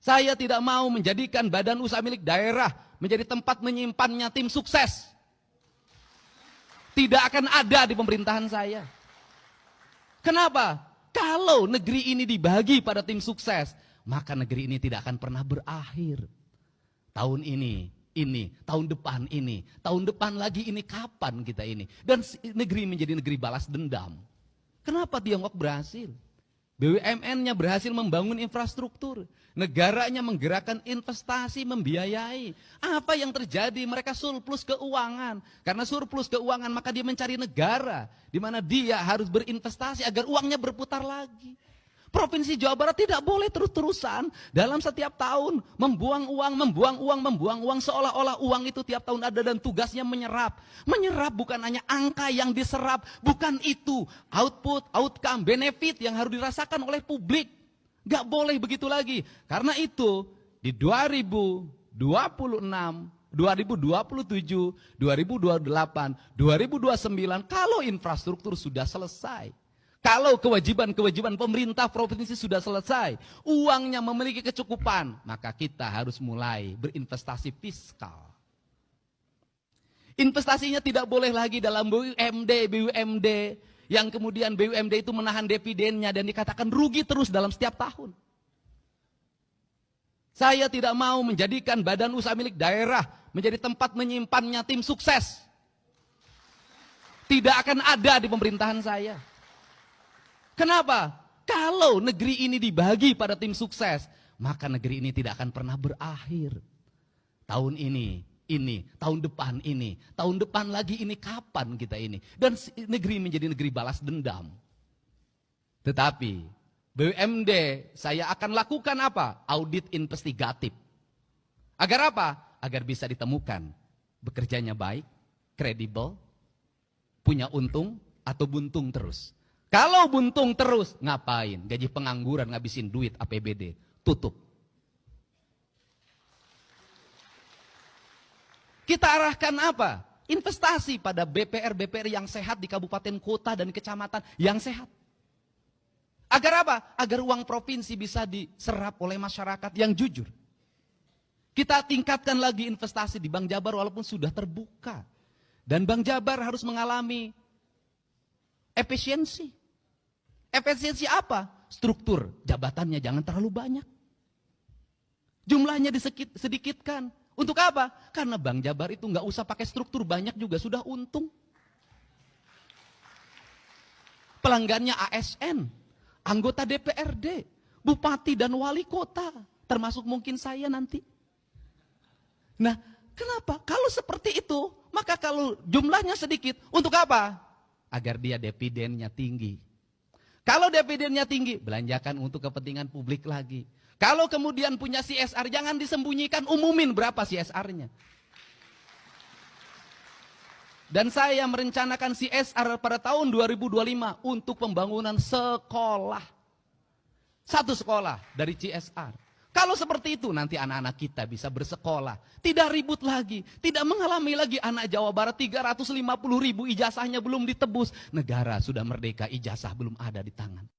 Saya tidak mau menjadikan badan usaha milik daerah menjadi tempat menyimpannya tim sukses. Tidak akan ada di pemerintahan saya. Kenapa? Kalau negeri ini dibagi pada tim sukses, maka negeri ini tidak akan pernah berakhir. Tahun ini, tahun depan lagi ini, kapan kita ini? Dan negeri menjadi negeri balas dendam. Kenapa Tiongkok berhasil? BUMN-nya berhasil membangun infrastruktur. Negaranya menggerakkan investasi, membiayai. Apa yang terjadi? Mereka surplus keuangan. Karena surplus keuangan maka dia mencari negara di mana dia harus berinvestasi agar uangnya berputar lagi. Provinsi Jawa Barat tidak boleh terus-terusan dalam setiap tahun membuang uang seolah-olah uang itu tiap tahun ada dan tugasnya menyerap. Menyerap bukan hanya angka yang diserap, bukan itu output, outcome, benefit yang harus dirasakan oleh publik. Gak boleh begitu lagi. Karena itu di 2026, 2027, 2028, 2029 kalau infrastruktur sudah selesai, kalau kewajiban-kewajiban pemerintah provinsi sudah selesai, uangnya memiliki kecukupan, maka kita harus mulai berinvestasi fiskal. Investasinya tidak boleh lagi dalam BUMD, yang kemudian BUMD itu menahan dividennya dan dikatakan rugi terus dalam setiap tahun. Saya tidak mau menjadikan badan usaha milik daerah menjadi tempat menyimpannya tim sukses. Tidak akan ada di pemerintahan saya. Kenapa? Kalau negeri ini dibagi pada tim sukses, maka negeri ini tidak akan pernah berakhir. Tahun ini, tahun depan lagi ini, kapan kita ini? Dan negeri menjadi negeri balas dendam. Tetapi BUMD saya akan lakukan apa? Audit investigatif. Agar apa? Agar bisa ditemukan bekerjanya baik, kredibel, punya untung atau buntung terus. Kalau buntung terus, ngapain? Gaji pengangguran, ngabisin duit APBD, tutup. Kita arahkan apa? Investasi pada BPR-BPR yang sehat di kabupaten kota dan kecamatan yang sehat. Agar apa? Agar uang provinsi bisa diserap oleh masyarakat yang jujur. Kita tingkatkan lagi investasi di Bank Jabar walaupun sudah terbuka. Dan Bank Jabar harus mengalami efisiensi. Efisiensi apa? Struktur jabatannya jangan terlalu banyak. Jumlahnya disedikitkan. Untuk apa? Karena Bank Jabar itu nggak usah pakai struktur banyak juga sudah untung. Pelanggannya ASN, anggota DPRD, bupati dan wali kota, termasuk mungkin saya nanti. Nah, kenapa? Kalau seperti itu, maka kalau jumlahnya sedikit, untuk apa? Agar dia dividennya tinggi. Kalau dividennya tinggi, belanjakan untuk kepentingan publik lagi. Kalau kemudian punya CSR, jangan disembunyikan, umumin berapa CSR-nya. Dan saya merencanakan CSR pada tahun 2025 untuk pembangunan sekolah. Satu sekolah dari CSR. Kalau seperti itu nanti anak-anak kita bisa bersekolah. Tidak ribut lagi. Tidak mengalami lagi anak Jawa Barat 350.000 ijazahnya belum ditebus. Negara sudah merdeka, ijazah belum ada di tangan.